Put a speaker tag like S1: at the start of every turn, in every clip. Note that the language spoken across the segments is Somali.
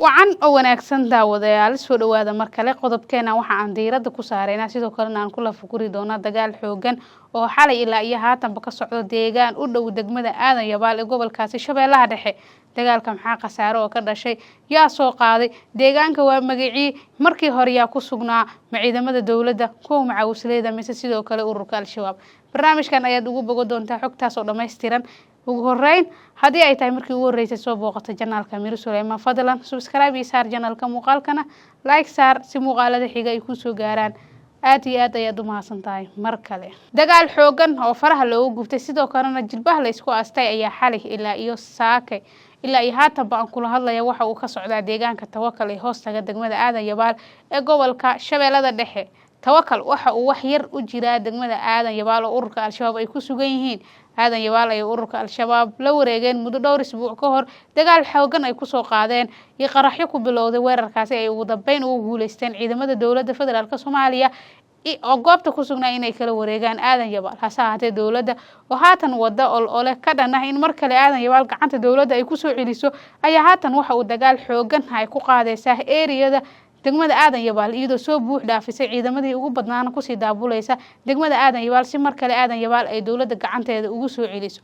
S1: wacan oo wanaagsan daawadayaal soo dhawaada mar kale qodobkeena waxa aan diirada ku saareynaa sidoo kale aan kula fukuri doona dagaal xoogan oo xalay ilaa iyo haatanba ka socdo deegaan u dhow degmada Aadan Yabaal ee gobolkaasi Shabeellaha Dhexe dagaalka maxaa khasaare oo ka dhashay yaa soo qaaday deegaanka waa magacii markii hore yaa ku sugnaa ciidamada dawladda kuwa macawisleeda mise sidoo kale ururka al-shabaab barnaamijkan ayaad ugu bogo doontaa xogtaas oo dhameystiran ugu horeyn hadii ay tahay markii ugu horeysay soo booqato janaalka Miro Suleyman fadlan subscribe iyo saar janaalka muuqaalkana like saar si muuqaalada xiga ay ku soo gaaraan aad iyo aad ayaad u mahadsantahay mar kale dagaal xoogan oo faraha loogu gubtay sidoo kalena jilbaha la isku aastay ayaa xalay ilaa iyo saakay ilaa iyo haatanba aan kula hadlaya waxa uu ka socdaa deegaanka Tawakal ee hoostaga degmada Aadan Yabaal ee gobolka Shabeellada Dhexe Tawakal waxa uu wax yar u jiraa degmada Aadan Yabaal oo ururka al-shabaab ay ku sugan yihiin Aadan Yabaal ay ururka al-shabaab la wareegeen muddo dhowr isbuuc ka hor dagaal xoogan ay ku soo qaadeen iyo qaraxyo ku bilowday weerarkaasi ay ugu dambeyn ugu guuleysteen ciidamada dawladda federaalka Soomaaliya oo goobta ku sugnaa inay kala wareegaan Aadan Yabaal hase ahaatee dawladda oo haatan wada ole ka dhanah in mar kale Aadan Yabaal gacanta dawladda ay ku soo celiso ayaa haatan waxa uu dagaal xoogan ay ku qaadaysaa eeriyada degmada Aadan Yabaal iyadoo soo buux dhaafisay ciidamadii ugu badnaana ku sii daabuleysa degmada Aadan Yabaal si mar kale Aadan Yabaal ay dawladda gacanteeda ugu soo celiso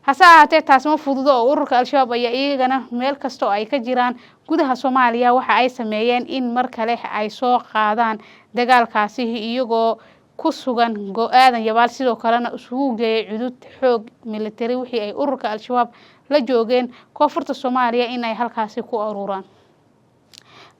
S1: hase ahaatee taas ma fududo oo ururka al-shabaab ayaa iyagana meel kasta oo ay ka jiraan gudaha Soomaaliya waxa ay sameeyeen in mar kale ay soo qaadaan dagaalkaasi iyagoo ku sugan Aadan Yabaal sidoo kalena isugu geeyay cudud xoog military wixii ay ururka al-shabaab la joogeen koonfurta Soomaaliya in ay halkaasi ku ururaan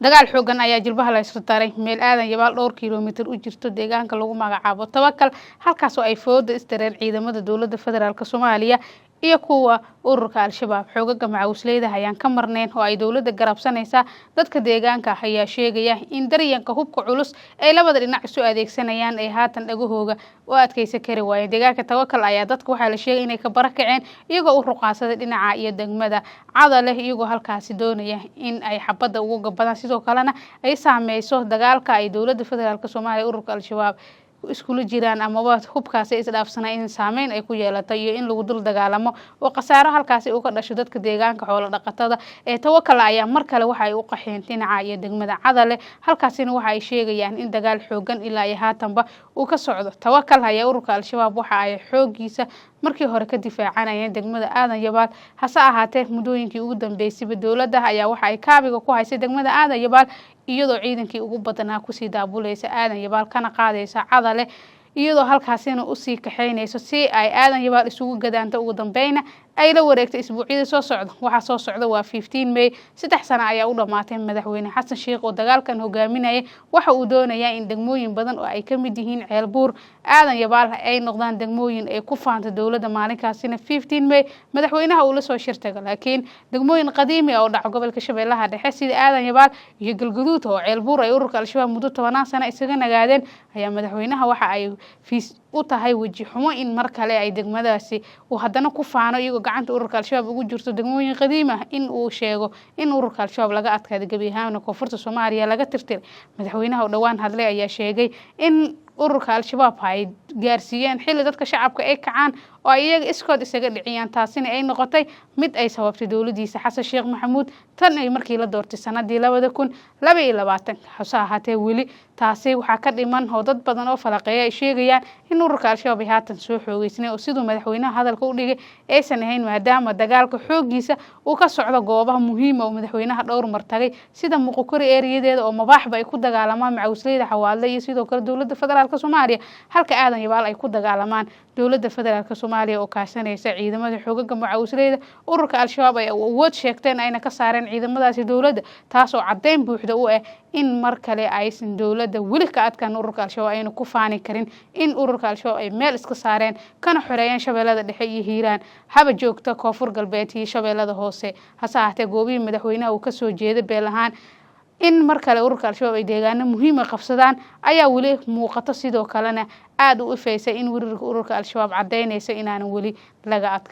S1: dagaal xoogan ayaa jilbaha la isku daray meel Aadan Yabaal dhowr kiiloomitir u jirto deegaanka lagu magacaabo Tawakal halkaas oo ay foodo istareen ciidamada dawladda federaalka Soomaaliya iyo kuwa ururka al-shabaab xoogaga macawisleeda ayaan ka marneen oo ay dawladda garabsanaysa dadka deegaanka ayaa sheegaya in daryanka hubka culus ay labada dhinac isu adeegsanayaan ay haatan dhagahooga oo adkeysan kari waayeen deegaanka Tawakal ayaa dadka waxa la sheegay inay ka barakaceen iyagoo u ruqaasaday dhinaca iyo degmada Cadale iyagoo halkaasi doonaya in ay xabada ugu gabadaan sidoo kalena ay saameyso dagaalka ay dawladda federaalka Soomaaliya ururka al-shabaab iskula jiraan amaba hubkaasi isdhaafsanay in saameyn ay ku yeelato iyo in lagu dul dagaalamo oo qasaaro halkaasi uu ka dhasho dadka deegaanka xoolo dhaqatada ee Tawakal ayaa mar kale waxa ay u qaxeen dhinaca iyo degmada Cadale halkaasina waxa ay sheegayaan in dagaal xoogan ilaa iyo haatanba uu ka socdo Tawakal ayaa ururka al-shabaab waxa ay xoogiisa markii hore ka difaacanayeen degmada Aadan Yabaal hase ahaatee muddooyinkii ugu dambeysay dawladda ayaa waxa ay kaabiga ku haysay degmada Aadan Yabaal iyadoo ciidankii ugu badnaa ku sii daabuleysa Aadan Yabaal kana qaadaysa Cadale iyadoo halkaasina u sii kaxeynayso si ay Aadan Yabaal isugu gadaanto ugu dambeeyna ay la wareegtay isbuucyada soo socda waxa soo socda waa 15 May 3 sano ayaa u dhamaatay madaxweyne Xasan Sheekh oo dagaalkan hogaaminayay waxa uu doonayaa in degmooyin badan oo ay ka mid yihiin Ceelbuur Aadan Yabaal ay noqdaan degmooyin ay ku faanto dawladda maalinkaasina 15 May madaxweynaha uu la soo shirtay laakiin degmooyin qadiimi ah oo dhac gobolka Shabeellaha Dhexe sida Aadan Yabaal iyo Galgaduud oo Ceelbuur ay ururka al-shabaab muddo 10 sano isaga nagaadeen ayaa madaxweynaha waxa ay u tahay waji xumo in mar kale ay degmadaasi uu haddana ku faano iyagoo gacanta ururka al-shabaab ugu jirto degmooyin qadiimi ah in uu sheego in ururka al-shabaab laga adkaaday gabi ahaan koonfurta Soomaaliya laga tirtiray madaxweynaha oo dhawaan hadlay ayaa sheegay in ururka al-shabaab ay gaarsiiyeen xilli dadka shacabka ay kacaan oo iyaga iskood isaga dhiciyaan taasina ay noqotay mid ay sababtay dawladdiisa Xasan Sheekh Maxamuud tan ay markii la doortay sanadii 2022 hase ahaatee weli taasi waxa ka dhiman oo dad badan oo falaqeeya ay sheegayaan in ururka al-shabaab ay haatan soo xoogeysnay oo sidoo madaxweynaha hadalka u dhigay aysan ahayn maadaama dagaalka xoogiisa uu ka socdo goobaha muhiim ah oo madaxweynaha dhowr mar tagay sida Muqokori eeriyadeeda oo mabaaxba ay ku dagaalamaan macawisleeda xawaalada iyo sidoo kale dawladda federaalka Soomaaliya halka Aadan Yabaal ay ku dagaalamaan dawladda federaalka Soomaaliya oo kaashanaysa ciidamada xoogaga macawisleeda ururka al-shabaab ay awood sheegteen ayna ka saareen ciidamadaasi dawladda taas oo cadeyn buuxda u ah in mar kale aysan dawladda weli ka adkaan ururka al-shabaab ayna ku faani karin in ururka al-shabaab ay meel iska saareen kana xoreeyeen Shabeellada Dhexe iyo Hiiraan haba joogta koonfur galbeed iyo Shabeellada Hoose hase ahaatee goobihii madaxweynaha uu ka soo jeeday beelahaan in mar kale ururka al-shabaab ay deegaano muhiim ah qabsadaan ayaa weli muuqato sidoo kalena aad u ifeysay in ururka al-shabaab cadeynaysa inaan weli laga adkaan